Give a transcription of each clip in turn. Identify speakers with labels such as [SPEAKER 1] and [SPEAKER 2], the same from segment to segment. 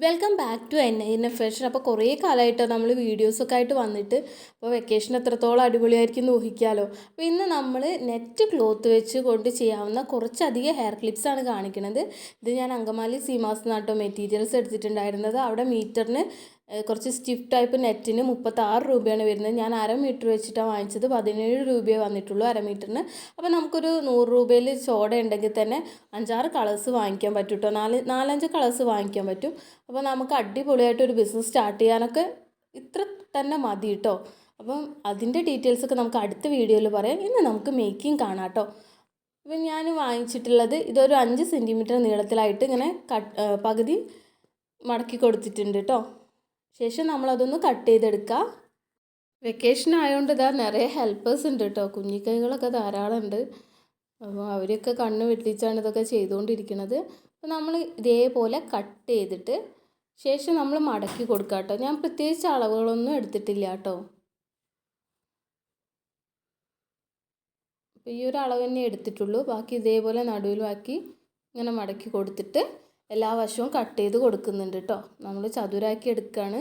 [SPEAKER 1] Welcome back to N fashion. അപ്പോൾ കുറേ കാലമായിട്ടോ നമ്മൾ വീഡിയോസൊക്കെ ആയിട്ട് വന്നിട്ട്. അപ്പോൾ വെക്കേഷൻ എത്രത്തോളം അടിപൊളിയായിരിക്കും എന്ന് ഊഹിക്കാമല്ലോ. അപ്പോൾ ഇന്ന് നമ്മൾ നെറ്റ് ക്ലോത്ത് വെച്ച് കൊണ്ട് ചെയ്യാവുന്ന കുറച്ചധികം ഹെയർ ക്ലിപ്സാണ് കാണിക്കുന്നത്. ഇത് ഞാൻ അങ്കമാലി സീമാസ് നാട്ടോ മെറ്റീരിയൽസ് എടുത്തിട്ടുണ്ടായിരുന്നത്. അവിടെ മീറ്ററിന് കുറച്ച് സ്റ്റിഫ് ടൈപ്പ് നെറ്റിന് 36 രൂപയാണ് വരുന്നത്. ഞാൻ അര വെച്ചിട്ടാണ് വാങ്ങിച്ചത്. 17 രൂപയേ വന്നിട്ടുള്ളൂ അര അപ്പോൾ നമുക്കൊരു 100 രൂപയിൽ ചോട ഉണ്ടെങ്കിൽ തന്നെ 5-6 കളേഴ്സ് വാങ്ങിക്കാൻ പറ്റും കേട്ടോ. 4-5 കളേഴ്സ് വാങ്ങിക്കാൻ പറ്റും. അപ്പോൾ നമുക്ക് അടിപൊളിയായിട്ടൊരു ബിസിനസ് സ്റ്റാർട്ട് ചെയ്യാനൊക്കെ ഇത്ര തന്നെ മതി കേട്ടോ. അപ്പം അതിൻ്റെ ഡീറ്റെയിൽസൊക്കെ നമുക്ക് അടുത്ത വീഡിയോയിൽ പറയാം. ഇന്ന് നമുക്ക് മേക്കിംഗ് കാണാം കേട്ടോ. അപ്പം ഞാൻ വാങ്ങിച്ചിട്ടുള്ളത് ഇതൊരു 5 സെൻറ്റിമീറ്റർ നീളത്തിലായിട്ട് ഇങ്ങനെ പകുതി മടക്കി കൊടുത്തിട്ടുണ്ട് കേട്ടോ. ശേഷം നമ്മളതൊന്ന് കട്ട് ചെയ്തെടുക്കുക. വെക്കേഷൻ ആയതുകൊണ്ട് ഇതാ നിറയെ ഹെൽപ്പേഴ്സ് ഉണ്ട് കേട്ടോ. കുഞ്ഞിക്കൈകളൊക്കെ ധാരാളം ഉണ്ട്. അപ്പോൾ അവരൊക്കെ കണ്ണ് വെട്ടിച്ചാണ് ഇതൊക്കെ ചെയ്തുകൊണ്ടിരിക്കുന്നത്. അപ്പോൾ നമ്മൾ ഇതേപോലെ കട്ട് ചെയ്തിട്ട് ശേഷം നമ്മൾ മടക്കി കൊടുക്കുക കേട്ടോ. ഞാൻ പ്രത്യേകിച്ച് അളവുകളൊന്നും എടുത്തിട്ടില്ല കേട്ടോ. അപ്പോൾ ഈ ഒരു അളവ് തന്നെ എടുത്തിട്ടുള്ളൂ. ബാക്കി ഇതേപോലെ നടുവിലാക്കി ഇങ്ങനെ മടക്കി കൊടുത്തിട്ട് എല്ലാ വശവും കട്ട് ചെയ്ത് കൊടുക്കുന്നുണ്ട് കേട്ടോ. നമ്മൾ ചതുരാക്കി എടുക്കുകയാണ്.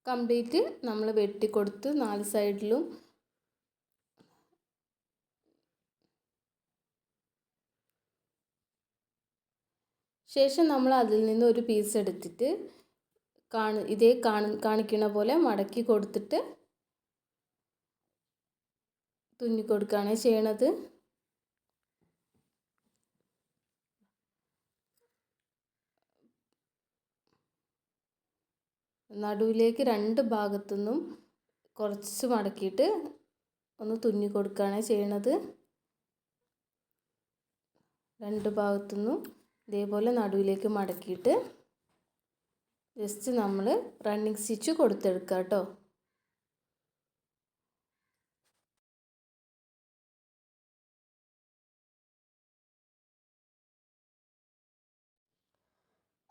[SPEAKER 1] കംപ്ലീറ്റ് നമ്മൾ വെട്ടിക്കൊടുത്ത് 4 സൈഡിലും ശേഷം നമ്മൾ അതിൽ നിന്ന് ഒരു പീസ് എടുത്തിട്ട് കാണിക്കുന്ന പോലെ മടക്കി കൊടുത്തിട്ട് തുന്നിക്കൊടുക്കുകയാണ് ചെയ്യണത്. നടുവിലേക്ക് 2 ഭാഗത്തുനിന്നും കുറച്ച് മടക്കിയിട്ട് ഒന്ന് തുന്നിക്കൊടുക്കുകയാണ് ചെയ്യണത്. 2 ഭാഗത്തുനിന്നും ഇതേപോലെ നടുവിലേക്ക് മടക്കിയിട്ട് ജസ്റ്റ് നമ്മൾ റണ്ണിങ് സ്റ്റിച്ച് കൊടുത്തെടുക്കുക കേട്ടോ.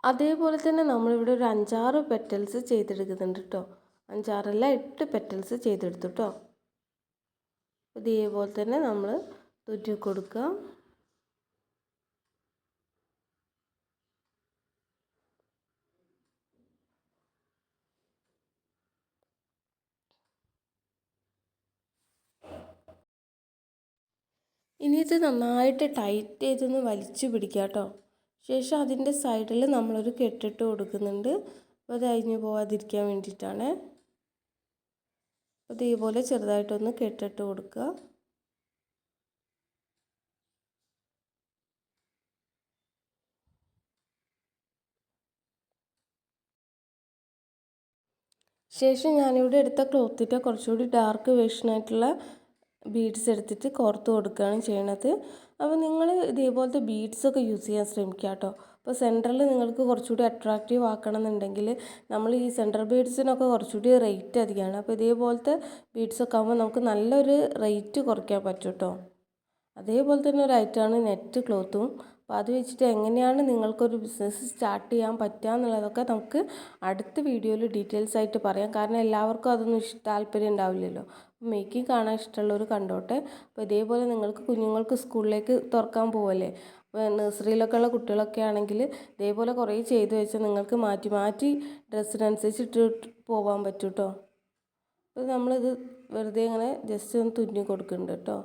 [SPEAKER 1] അതേപോലെ തന്നെ നമ്മളിവിടെ ഒരു 5-6 പെറ്റൽസ് ചെയ്തെടുക്കുന്നുണ്ട് കേട്ടോ. 5-6 അല്ല 8 പെറ്റൽസ് ചെയ്തെടുത്തു കേട്ടോ. ഇതേപോലെ തന്നെ നമ്മൾ തുന്നി കൊടുക്കുക. ഇനി ഇത് നന്നായിട്ട് ടൈറ്റ് ചെയ്തൊന്ന് വലിച്ചു പിടിക്കുക കേട്ടോ. ശേഷം അതിൻ്റെ സൈഡിൽ നമ്മളൊരു കെട്ടിട്ട് കൊടുക്കുന്നുണ്ട്. അപ്പോൾ അത് അഴിഞ്ഞു പോകാതിരിക്കാൻ വേണ്ടിയിട്ടാണ്. അപ്പോൾ ഇതേപോലെ ചെറുതായിട്ടൊന്ന് കെട്ടിട്ട് കൊടുക്കുക. ശേഷം ഞാനിവിടെ എടുത്ത ക്ലോത്തിൻ്റെ കുറച്ചുകൂടി ഡാർക്ക് വേഷനായിട്ടുള്ള ബീഡ്സ് എടുത്തിട്ട് കോർത്ത് കൊടുക്കുകയാണ് ചെയ്യണത്. അപ്പോൾ നിങ്ങൾ ഇതേപോലത്തെ ബീഡ്സൊക്കെ യൂസ് ചെയ്യാൻ ശ്രമിക്കുക കേട്ടോ. അപ്പോൾ സെൻറ്ററിൽ നിങ്ങൾക്ക് കുറച്ചുകൂടി അട്രാക്റ്റീവ് ആക്കണം എന്നുണ്ടെങ്കിൽ നമ്മൾ ഈ സെൻറ്റർ ബീഡ്സിനൊക്കെ കുറച്ചുകൂടി റേറ്റ് അധികമാണ്. അപ്പോൾ ഇതേപോലത്തെ ബീഡ്സൊക്കെ ആകുമ്പോൾ നമുക്ക് നല്ലൊരു റേറ്റ് കുറയ്ക്കാൻ പറ്റും കേട്ടോ. അതേപോലെ തന്നെ ഒരു ഐറ്റമാണ് നെറ്റ് ക്ലോത്തും. അപ്പോൾ അത് വെച്ചിട്ട് എങ്ങനെയാണ് നിങ്ങൾക്കൊരു ബിസിനസ് സ്റ്റാർട്ട് ചെയ്യാൻ പറ്റുക എന്നുള്ളതൊക്കെ നമുക്ക് അടുത്ത വീഡിയോയിൽ ഡീറ്റെയിൽസ് ആയിട്ട് പറയാം. കാരണം എല്ലാവർക്കും അതൊന്നും താല്പര്യം ഉണ്ടാവില്ലല്ലോ. മേക്കിംഗ് കാണാൻ ഇഷ്ടമുള്ളവർ കണ്ടോട്ടെ. അപ്പോൾ ഇതേപോലെ നിങ്ങൾക്ക് കുഞ്ഞുങ്ങൾക്ക് സ്കൂളിലേക്ക് തുറക്കാൻ പോവല്ലേ, അപ്പോൾ നഴ്സറിയിലൊക്കെ ഉള്ള കുട്ടികളൊക്കെ ആണെങ്കിൽ ഇതേപോലെ കുറേ ചെയ്ത് വെച്ചാൽ നിങ്ങൾക്ക് മാറ്റി മാറ്റി ഡ്രസ്സിനനുസരിച്ച് ഇട്ട് പോകാൻ പറ്റും കേട്ടോ. അപ്പോൾ നമ്മളിത് വെറുതെ ഇങ്ങനെ ജസ്റ്റ് ഒന്ന് തുന്നി കൊടുക്കുന്നുണ്ട് കേട്ടോ.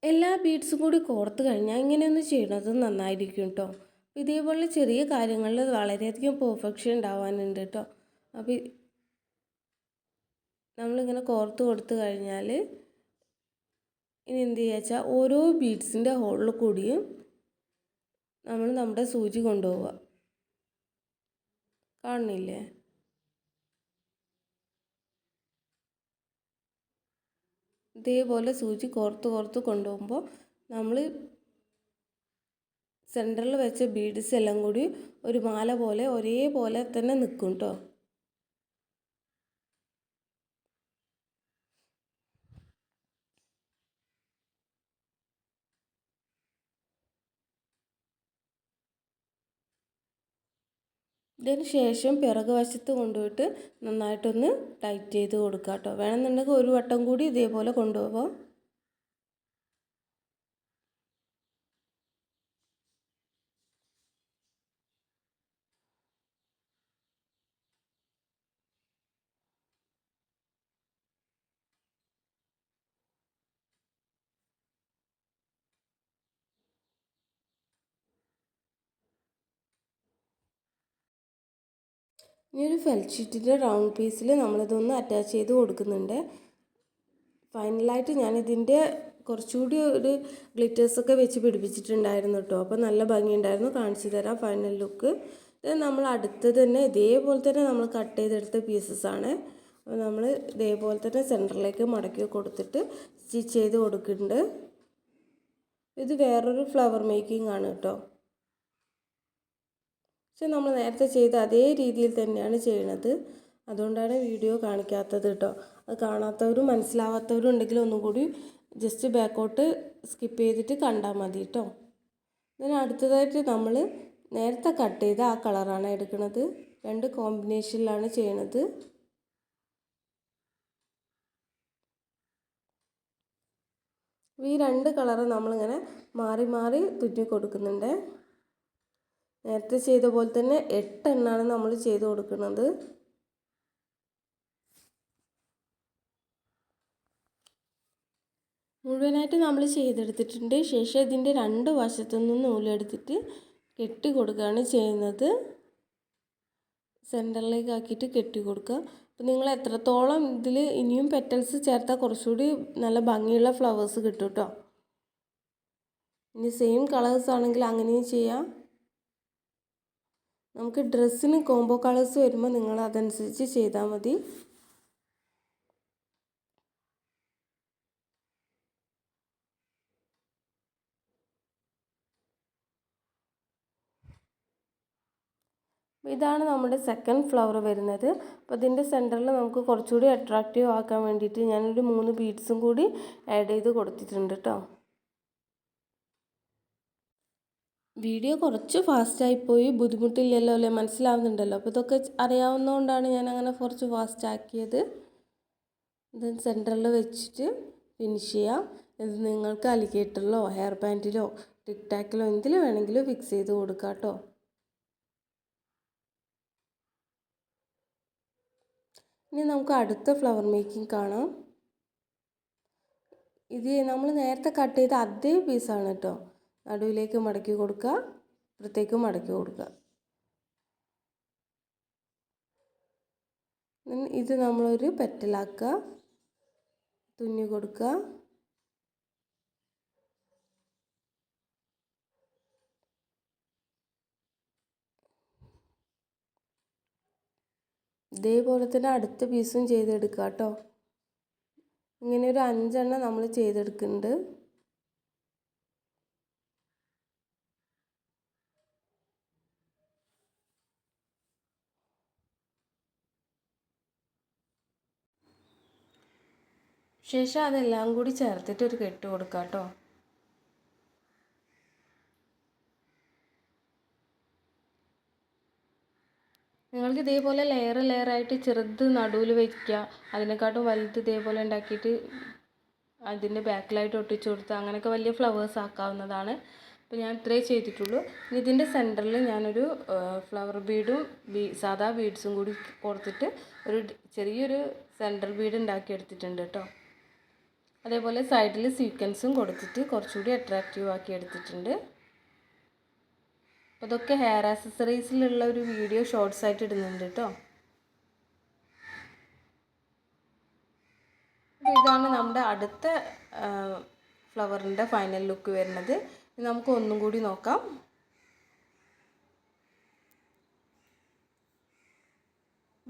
[SPEAKER 1] എല്ലാ ബീഡ്സും കൂടി കോർത്ത് കഴിഞ്ഞാൽ ഇങ്ങനെയൊന്ന് ചെയ്യണത് നന്നായിരിക്കും കേട്ടോ. ഇതേപോലെ ചെറിയ കാര്യങ്ങളിൽ വളരെയധികം പെർഫെക്ഷൻ ഉണ്ടാവാനുണ്ട് കേട്ടോ. അപ്പോൾ നമ്മളിങ്ങനെ കോർത്ത് കൊടുത്തു കഴിഞ്ഞാൽ ഇനി എന്ത് ചെയ്യുക വെച്ചാൽ ഓരോ ബീഡ്സിൻ്റെ ഹോളിൽ കൂടിയും നമ്മൾ നമ്മുടെ സൂചി കൊണ്ടുപോവുക. കാണുന്നില്ലേ? ഇതേപോലെ സൂചി കോർത്ത് കൊണ്ടുപോകുമ്പോൾ നമ്മൾ സെൻറ്ററിൽ വെച്ച ബീഡ്സ് എല്ലാം കൂടി ഒരു മാല പോലെ ഒരേപോലെ തന്നെ നിൽക്കും കേട്ടോ. ഇതിന് ശേഷം പിറകു വശത്ത് കൊണ്ടുപോയിട്ട് നന്നായിട്ടൊന്ന് ടൈറ്റ് ചെയ്ത് കൊടുക്കുക കേട്ടോ. വേണമെന്നുണ്ടെങ്കിൽ ഒരു വട്ടം കൂടി ഇതേപോലെ കൊണ്ടുപോകാം. ഇനി ഒരു ഫെൽറ്റ് ഷീറ്റിൻ്റെ റൗണ്ട് പീസിൽ നമ്മളിതൊന്ന് അറ്റാച്ച് ചെയ്ത് കൊടുക്കുന്നുണ്ട്. ഫൈനലായിട്ട് ഞാനിതിൻ്റെ കുറച്ചുകൂടി ഒരു ഗ്ലിറ്റേഴ്സൊക്കെ വെച്ച് പിടിപ്പിച്ചിട്ടുണ്ടായിരുന്നു കേട്ടോ. അപ്പോൾ നല്ല ഭംഗിയുണ്ടായിരുന്നു. കാണിച്ചു തരാം ഫൈനൽ ലുക്ക്. ഇത് നമ്മൾ അടുത്ത് തന്നെ ഇതേപോലെ തന്നെ നമ്മൾ കട്ട് ചെയ്തെടുത്ത പീസസാണ്. അപ്പോൾ നമ്മൾ ഇതേപോലെ തന്നെ സെൻറ്ററിലേക്ക് മടക്കി കൊടുത്തിട്ട് സ്റ്റിച്ച് ചെയ്ത് കൊടുക്കുന്നുണ്ട്. ഇത് വേറൊരു ഫ്ലവർ മേക്കിംഗ് ആണ് കേട്ടോ. പക്ഷെ നമ്മൾ നേരത്തെ ചെയ്ത അതേ രീതിയിൽ തന്നെയാണ് ചെയ്യണത്. അതുകൊണ്ടാണ് വീഡിയോ കാണിക്കാത്തത് കേട്ടോ. അത് കാണാത്തവരും മനസ്സിലാവാത്തവരും ഉണ്ടെങ്കിൽ ഒന്നും കൂടി ജസ്റ്റ് ബാക്കോട്ട് സ്കിപ്പ് ചെയ്തിട്ട് കണ്ടാൽ മതി കേട്ടോ. ഇതിന് അടുത്തതായിട്ട് നമ്മൾ നേരത്തെ കട്ട് ചെയ്ത ആ കളറാണ് എടുക്കുന്നത്. രണ്ട് കോമ്പിനേഷനിലാണ് ചെയ്യണത്. ഈ രണ്ട് കളറ് നമ്മളിങ്ങനെ മാറി മാറി തുന്നി കൊടുക്കുന്നുണ്ട്. നേരത്തെ ചെയ്ത പോലെ തന്നെ 8 എണ്ണമാണ് നമ്മൾ ചെയ്ത് കൊടുക്കുന്നത്. മുഴുവനായിട്ട് നമ്മൾ ചെയ്തെടുത്തിട്ടുണ്ട്. ശേഷം ഇതിൻ്റെ രണ്ട് വശത്തു നിന്നും നൂലെടുത്തിട്ട് കെട്ടി കൊടുക്കുകയാണ് ചെയ്യുന്നത്. സെൻറ്ററിലേക്ക് ആക്കിയിട്ട് കെട്ടി കൊടുക്കുക. അപ്പോൾ നിങ്ങൾ എത്രത്തോളം ഇതിൽ ഇനിയും പെറ്റൽസ് ചേർത്താൽ കുറച്ചുകൂടി നല്ല ഭംഗിയുള്ള ഫ്ലവേഴ്സ് കിട്ടും കേട്ടോ. ഇനി സെയിം കളേഴ്സ് ആണെങ്കിൽ അങ്ങനെയും ചെയ്യാം. നമുക്ക് ഡ്രസ്സിന് കോംബോ കളേഴ്സ് വരുമ്പോൾ നിങ്ങൾ അതനുസരിച്ച് ചെയ്താൽ മതി. ഇതാണ് നമ്മുടെ സെക്കൻഡ് ഫ്ലവർ വരുന്നത്. അപ്പോൾ ഇതിൻ്റെ സെൻറ്ററിൽ നമുക്ക് കുറച്ചുകൂടി അട്രാക്റ്റീവ് ആക്കാൻ വേണ്ടിയിട്ട് ഞാനൊരു 3 ബീഡ്സും കൂടി ആഡ് ചെയ്ത് കൊടുത്തിട്ടുണ്ട് കേട്ടോ. വീഡിയോ കുറച്ച് ഫാസ്റ്റായിപ്പോയി, ബുദ്ധിമുട്ടില്ലല്ലോ അല്ലേ, മനസ്സിലാവുന്നുണ്ടല്ലോ. അപ്പോൾ ഇതൊക്കെ അറിയാവുന്നതുകൊണ്ടാണ് ഞാൻ അങ്ങനെ കുറച്ച് ഫാസ്റ്റ് ആക്കിയത്. ഇത് സെൻറ്ററിൽ വെച്ചിട്ട് ഫിനിഷ് ചെയ്യാം. ഇത് നിങ്ങൾക്ക് അലിഗേറ്ററിലോ ഹെയർ ബാൻഡിലോ ടിക് ടാക്കിലോ എന്തിൽ വേണമെങ്കിലും ഫിക്സ് ചെയ്ത് കൊടുക്കാം കേട്ടോ. ഇനി നമുക്ക് അടുത്ത ഫ്ലവർ മേക്കിംഗ് കാണാം. ഇത് നമ്മൾ നേരത്തെ കട്ട് ചെയ്ത അതേ പീസാണ് കേട്ടോ. നടുവിലേക്ക് മടക്കി കൊടുക്കുക, ഇപ്പുറത്തേക്കും മടക്കി കൊടുക്കുക. ഇത് നമ്മളൊരു പെറ്റലാക്കുക, തുന്നി കൊടുക്കുക. ഇതേപോലെ തന്നെ അടുത്ത പീസും ചെയ്തെടുക്കുക കേട്ടോ. ഇങ്ങനെ ഒരു 5 എണ്ണം നമ്മൾ ചെയ്തെടുക്കുന്നുണ്ട്. ശേഷം അതെല്ലാം കൂടി ചേർത്തിട്ട് ഒരു കെട്ട് കൊടുക്കുക കേട്ടോ. നിങ്ങൾക്ക് ഇതേപോലെ ലെയറായിട്ട് ചെറുത് നടുവിൽ വയ്ക്കുക, അതിനെക്കാട്ടും വലുത് ഇതേപോലെ ഉണ്ടാക്കിയിട്ട് അതിൻ്റെ ബാക്കിലായിട്ട് ഒട്ടിച്ചു കൊടുത്ത് അങ്ങനെയൊക്കെ വലിയ ഫ്ലവേഴ്സ് ആക്കാവുന്നതാണ്. അപ്പോൾ ഞാൻ ഇത്രയേ ചെയ്തിട്ടുള്ളൂ. ഇതിൻ്റെ സെൻറ്ററിൽ ഞാനൊരു ഫ്ലവർ ബീഡും സാധാ ബീഡ്സും കൂടി കൊടുത്തിട്ട് ഒരു ചെറിയൊരു സെൻറ്റർ ബീഡ് ഉണ്ടാക്കിയെടുത്തിട്ടുണ്ട് കേട്ടോ. അതേപോലെ സൈഡിൽ സീക്വൻസും കൊടുത്തിട്ട് കുറച്ചുകൂടി അട്രാക്റ്റീവ് ആക്കി എടുത്തിട്ടുണ്ട്. അപ്പോൾ ഇതൊക്കെ ഹെയർ ആക്സസറീസിലുള്ള ഒരു വീഡിയോ ഷോർട്സ് ആയിട്ട് ഇടുന്നുണ്ട് കേട്ടോ. അപ്പോൾ ഇതാണ് നമ്മുടെ അടുത്ത ഫ്ലവറിൻ്റെ ഫൈനൽ ലുക്ക് വരുന്നത്. നമുക്ക് ഒന്നും കൂടി നോക്കാം.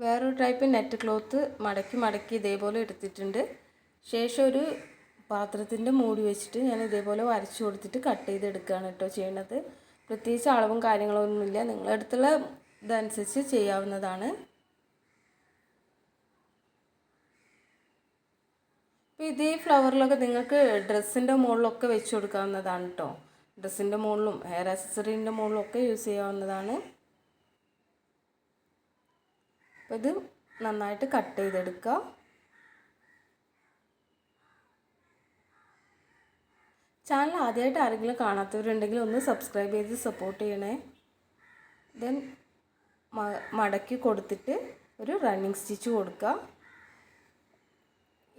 [SPEAKER 1] വേറൊരു ടൈപ്പ് നെറ്റ് ക്ലോത്ത് മടക്കി ഇതേപോലെ എടുത്തിട്ടുണ്ട്. ശേഷം ഒരു പാത്രത്തിൻ്റെ മൂടി വെച്ചിട്ട് ഞാൻ ഇതേപോലെ വരച്ചു കൊടുത്തിട്ട് കട്ട് ചെയ്തെടുക്കുകയാണ് കേട്ടോ ചെയ്യണത്. പ്രത്യേകിച്ച് അളവും കാര്യങ്ങളൊന്നുമില്ല, നിങ്ങളുടെ അടുത്തുള്ള ഇതനുസരിച്ച് ചെയ്യാവുന്നതാണ്. അപ്പോൾ ഇതേ ഫ്ലവറിലൊക്കെ നിങ്ങൾക്ക് ഡ്രസ്സിൻ്റെ മുകളിലൊക്കെ വെച്ച് കൊടുക്കാവുന്നതാണ് കേട്ടോ. ഡ്രസ്സിൻ്റെ മുകളിലും ഹെയർ ആക്സസറീൻ്റെ മുകളിലും ഒക്കെ യൂസ് ചെയ്യാവുന്നതാണ്. അപ്പോൾ ഇത് നന്നായിട്ട് കട്ട് ചെയ്തെടുക്കുക. ചാനൽ ആദ്യമായിട്ട് ആരെങ്കിലും കാണാത്തവരുണ്ടെങ്കിൽ ഒന്ന് സബ്സ്ക്രൈബ് ചെയ്ത് സപ്പോർട്ട് ചെയ്യണേ. ദെൻ മടക്കി കൊടുത്തിട്ട് ഒരു റണ്ണിങ് സ്റ്റിച്ച് കൊടുക്കുക.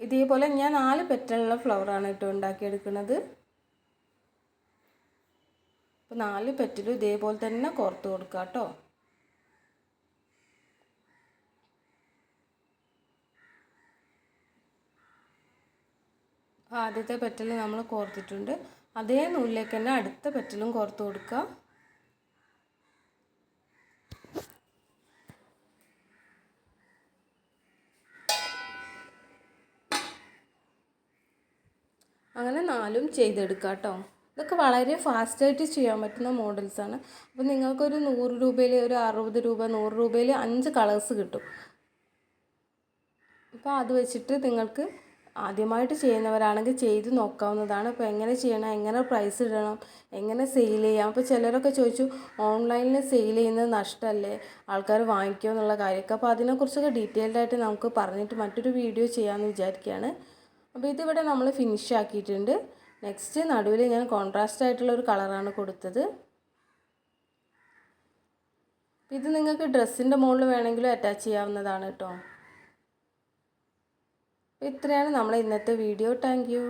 [SPEAKER 1] ഇതേപോലെ ഞാൻ 4 പെറ്റലുള്ള ഫ്ലവറാണ് കേട്ടോ ഉണ്ടാക്കിയെടുക്കുന്നത്. അപ്പോൾ 4 പെറ്റലും ഇതേപോലെ തന്നെ കോർത്ത് കൊടുക്കുക കേട്ടോ. ആദ്യത്തെ പെറ്റൽ നമ്മൾ കോർത്തിട്ടുണ്ട്. അതേ നൂലിലേക്ക് തന്നെ അടുത്ത പെറ്റലും കോർത്ത് കൊടുക്കുക. അങ്ങനെ 4ഉം ചെയ്തെടുക്കുക കേട്ടോ. ഇതൊക്കെ വളരെ ഫാസ്റ്റായിട്ട് ചെയ്യാൻ പറ്റുന്ന മോഡൽസാണ്. അപ്പോൾ നിങ്ങൾക്കൊരു 100 രൂപയിൽ ഒരു 60 രൂപ 100 രൂപയിൽ 5 കളേഴ്സ് കിട്ടും. അപ്പോൾ അത് വെച്ചിട്ട് നിങ്ങൾക്ക് ആദ്യമായിട്ട് ചെയ്യുന്നവരാണെങ്കിൽ ചെയ്ത് നോക്കാവുന്നതാണ്. അപ്പോൾ എങ്ങനെ ചെയ്യണം, എങ്ങനെ പ്രൈസ് ഇടണം, എങ്ങനെ സെയിൽ ചെയ്യാം. അപ്പോൾ ചിലരൊക്കെ ചോദിച്ചു ഓൺലൈനിൽ സെയിൽ ചെയ്യുന്നത് നഷ്ടമല്ലേ, ആൾക്കാർ വാങ്ങിക്കുമോ എന്നുള്ള കാര്യമൊക്കെ. അപ്പോൾ അതിനെക്കുറിച്ചൊക്കെ ഡീറ്റെയിൽഡായിട്ട് നമുക്ക് പറഞ്ഞിട്ട് മറ്റൊരു വീഡിയോ ചെയ്യാമെന്ന് വിചാരിക്കുകയാണ്. അപ്പോൾ ഇതിവിടെ നമ്മൾ ഫിനിഷ് ആക്കിയിട്ടുണ്ട്. നെക്സ്റ്റ് നടുവിൽ ഞാൻ കോൺട്രാസ്റ്റ് ആയിട്ടുള്ളൊരു കളറാണ് കൊടുത്തത്. ഇത് നിങ്ങൾക്ക് ഡ്രസ്സിൻ്റെ മുകളിൽ വേണമെങ്കിലും അറ്റാച്ച് ചെയ്യാവുന്നതാണ് കേട്ടോ. ഇത്രയാണ് നമ്മുടെ ഇന്നത്തെ വീഡിയോ. Thank you.